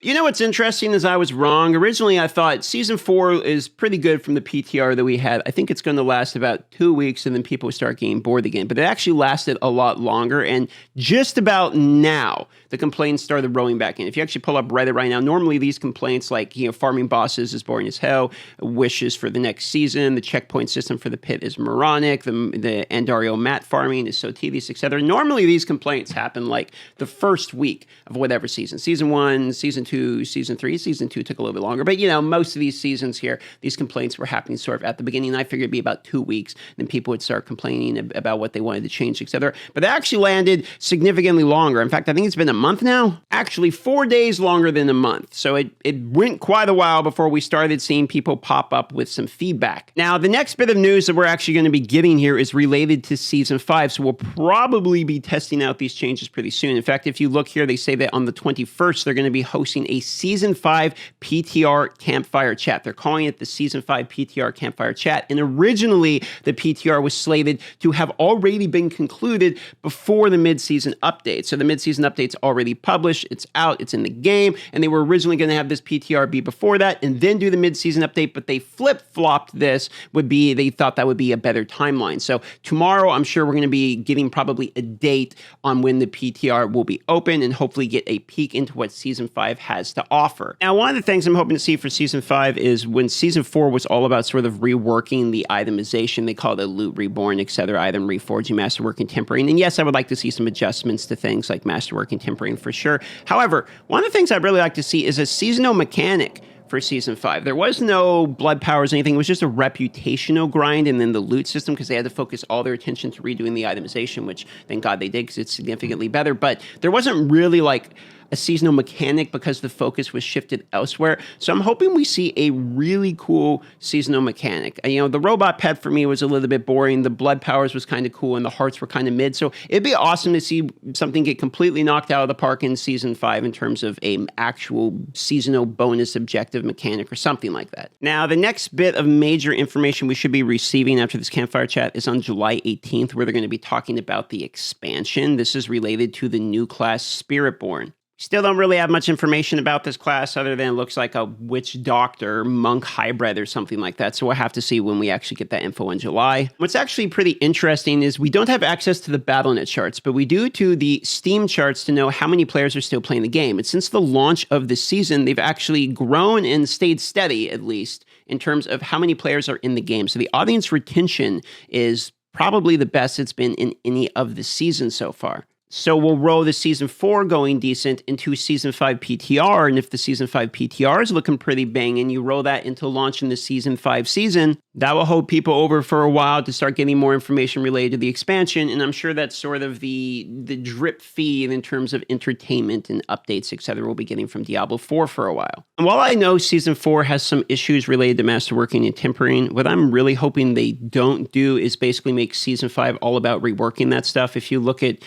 You know what's interesting is I was wrong. Originally, I thought Season 4 is pretty good from the PTR that we had. I think it's going to last about 2 weeks, and then people would start getting bored again. But it actually lasted a lot longer, and just about now, the complaints started rolling back in. If you actually pull up Reddit right now, normally these complaints like, farming bosses is boring as hell, wishes for the next season, the checkpoint system for the pit is moronic, the Andario mat farming is so tedious, etc. Normally, these complaints happen like the first week of whatever season. Season 1, Season 2, Season 3. Season 2 took a little bit longer. But, most of these seasons here, these complaints were happening sort of at the beginning. I figured it'd be about 2 weeks. Then people would start complaining about what they wanted to change, etc. But it actually landed significantly longer. In fact, I think it's been a month now. Actually, 4 days longer than a month. So it went quite a while before we started seeing people pop up with some feedback. Now, the next bit of news that we're actually going to be getting here is related to Season 5. So we'll probably be testing out these changes pretty soon. In fact, if you look here, they say that on the 21st, they're going to be hosting a Season 5 PTR Campfire Chat. They're calling it the Season 5 PTR Campfire Chat. And originally, the PTR was slated to have already been concluded before the mid-season update. So the mid-season update's already published. It's out. It's in the game. And they were originally going to have this PTR be before that and then do the mid-season update. But they flip-flopped this. They thought that would be a better timeline. So tomorrow, I'm sure we're going to be getting probably a date on when the PTR will be open and hopefully get a peek into what Season 5 has to offer. Now, one of the things I'm hoping to see for Season 5 is when Season 4 was all about sort of reworking the itemization. They call it Loot Reborn, etc., item reforging, masterwork, and tempering. And yes, I would like to see some adjustments to things like masterwork and tempering for sure. However, one of the things I'd really like to see is a seasonal mechanic for Season 5. There was no blood powers or anything. It was just a reputational grind and then the loot system because they had to focus all their attention to redoing the itemization, which thank God they did because it's significantly better. But there wasn't really like a seasonal mechanic because the focus was shifted elsewhere. So I'm hoping we see a really cool seasonal mechanic. The robot pet for me was a little bit boring. The blood powers was kind of cool and the hearts were kind of mid. So it'd be awesome to see something get completely knocked out of the park in Season 5 in terms of a actual seasonal bonus objective mechanic or something like that. Now, the next bit of major information we should be receiving after this campfire chat is on July 18th, where they're going to be talking about the expansion. This is related to the new class Spiritborn. Still don't really have much information about this class other than it looks like a witch doctor, monk hybrid or something like that. So we'll have to see when we actually get that info in July. What's actually pretty interesting is we don't have access to the BattleNet charts, but we do to the Steam charts to know how many players are still playing the game. And since the launch of the season, they've actually grown and stayed steady, at least, in terms of how many players are in the game. So the audience retention is probably the best it's been in any of the seasons so far. So we'll roll the Season 4 going decent into Season 5 PTR, and if the Season 5 PTR is looking pretty banging, you roll that into launching the Season 5 season, that will hold people over for a while to start getting more information related to the expansion, and I'm sure that's sort of the drip feed in terms of entertainment and updates, etc. we'll be getting from Diablo 4 for a while. And while I know Season 4 has some issues related to masterworking and tempering, what I'm really hoping they don't do is basically make Season 5 all about reworking that stuff. If you look at,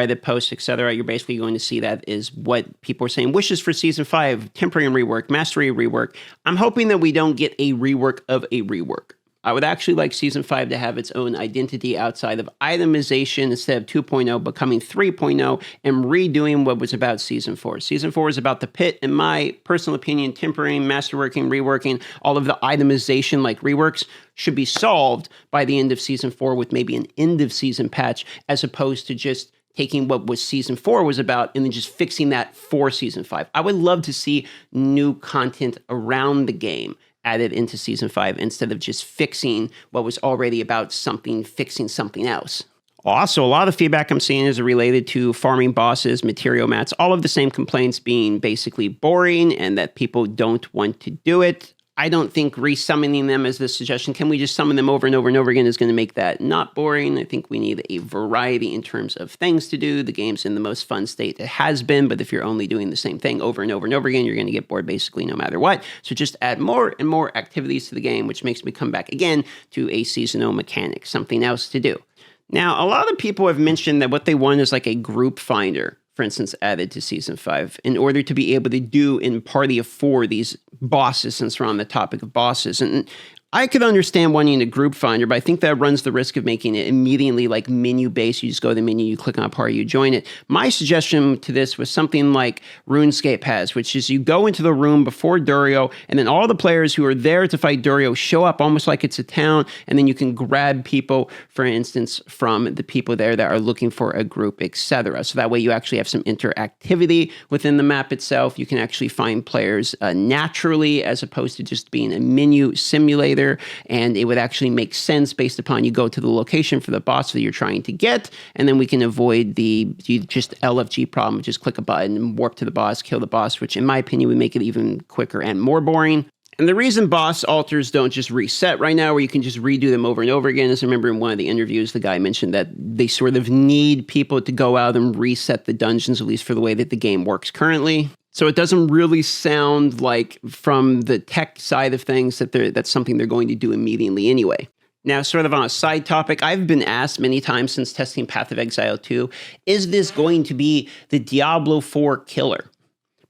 Reddit posts, etc., you're basically going to see that is what people are saying. Wishes for Season 5, tempering rework, mastery rework. I'm hoping that we don't get a rework of a rework. I would actually like Season 5 to have its own identity outside of itemization instead of 2.0, becoming 3.0, and redoing what was about Season 4. Season 4 is about the pit, in my personal opinion, tempering, masterworking, reworking, all of the itemization like reworks should be solved by the end of Season 4 with maybe an end-of-season patch, as opposed to just taking what was Season 4 was about and then just fixing that for Season 5. I would love to see new content around the game added into Season 5 instead of just fixing what was already about something, fixing something else. Also, a lot of the feedback I'm seeing is related to farming bosses, material mats, all of the same complaints being basically boring and that people don't want to do it. I don't think resummoning them as the suggestion, can we just summon them over and over and over again, is going to make that not boring. I think we need a variety in terms of things to do. The game's in the most fun state it has been, but if you're only doing the same thing over and over and over again, you're going to get bored basically no matter what. So just add more and more activities to the game, which makes me come back again to a seasonal mechanic, something else to do. Now, a lot of people have mentioned that what they want is like a group finder, for instance, added to Season 5 in order to be able to do in Party of 4 these bosses, since we're on the topic of bosses. And I could understand wanting a group finder, but I think that runs the risk of making it immediately like menu based. You just go to the menu, you click on a party, you join it. My suggestion to this was something like RuneScape has, which is you go into the room before Durio, and then all the players who are there to fight Durio show up almost like it's a town, and then you can grab people, for instance, from the people there that are looking for a group, etc. So that way you actually have some interactivity within the map itself. You can actually find players naturally as opposed to just being a menu simulator. And it would actually make sense based upon you go to the location for the boss that you're trying to get, and then we can avoid the just LFG problem. Just click a button and warp to the boss, kill the boss, which in my opinion would make it even quicker and more boring. And the reason boss altars don't just reset right now, where you can just redo them over and over again, is I remember in one of the interviews, the guy mentioned that they sort of need people to go out and reset the dungeons, at least for the way that the game works currently. So it doesn't really sound like, from the tech side of things, that that's something they're going to do immediately anyway. Now, sort of on a side topic, I've been asked many times since testing Path of Exile 2, is this going to be the Diablo 4 killer?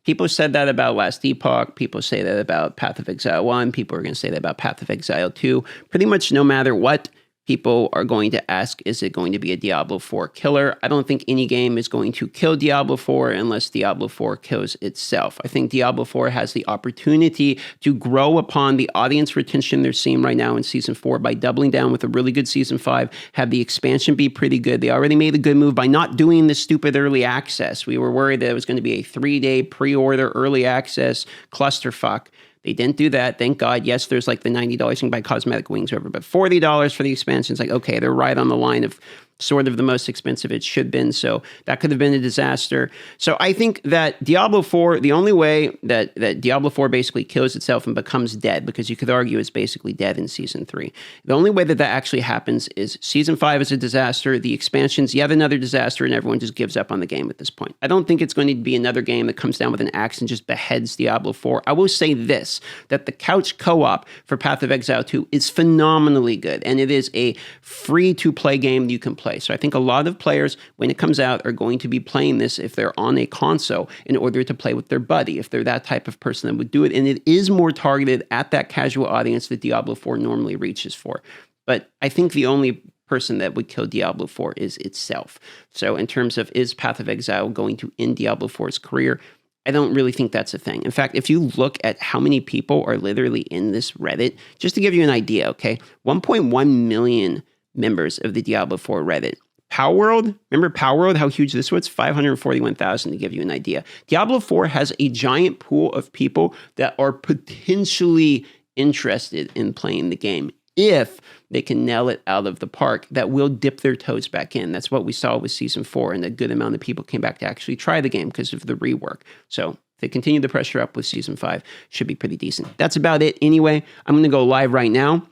People said that about Last Epoch. People say that about Path of Exile 1. People are going to say that about Path of Exile 2. Pretty much no matter what, people are going to ask, is it going to be a Diablo 4 killer? I don't think any game is going to kill Diablo 4 unless Diablo 4 kills itself. I think Diablo 4 has the opportunity to grow upon the audience retention they're seeing right now in Season 4 by doubling down with a really good Season 5, have the expansion be pretty good. They already made a good move by not doing this stupid early access. We were worried that it was going to be a 3-day pre-order early access clusterfuck. They didn't do that. Thank God. Yes, there's like the $90 you can buy cosmetic wings, whatever, but $40 for the expansion. It's like, okay, they're right on the line of sort of the most expensive it should have been. So that could have been a disaster. So I think that Diablo 4, the only way that Diablo 4 basically kills itself and becomes dead, because you could argue it's basically dead in Season 3. The only way that actually happens is Season 5 is a disaster, the expansion's yet another disaster, and everyone just gives up on the game at this point. I don't think it's going to be another game that comes down with an axe and just beheads Diablo 4. I will say this, that the couch co-op for Path of Exile 2 is phenomenally good, and it is a free-to-play game you can play. So I think a lot of players, when it comes out, are going to be playing this if they're on a console in order to play with their buddy, if they're that type of person that would do it. And it is more targeted at that casual audience that Diablo 4 normally reaches for. But I think the only person that would kill Diablo 4 is itself. So in terms of, is Path of Exile going to end Diablo 4's career? I don't really think that's a thing. In fact, if you look at how many people are literally in this Reddit, just to give you an idea, okay, 1.1 million members of the Diablo 4 Reddit. Power World, remember Power World, how huge this was? 541,000 to give you an idea. Diablo 4 has a giant pool of people that are potentially interested in playing the game if they can nail it out of the park, that will dip their toes back in. That's what we saw with Season 4, and a good amount of people came back to actually try the game because of the rework. So if they continue the pressure up with Season 5, should be pretty decent. That's about it anyway. I'm going to go live right now.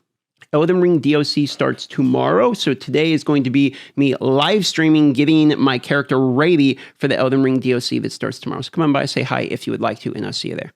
Elden Ring DLC starts tomorrow, so today is going to be me live streaming, getting my character ready for the Elden Ring DLC that starts tomorrow. So come on by, say hi if you would like to, and I'll see you there.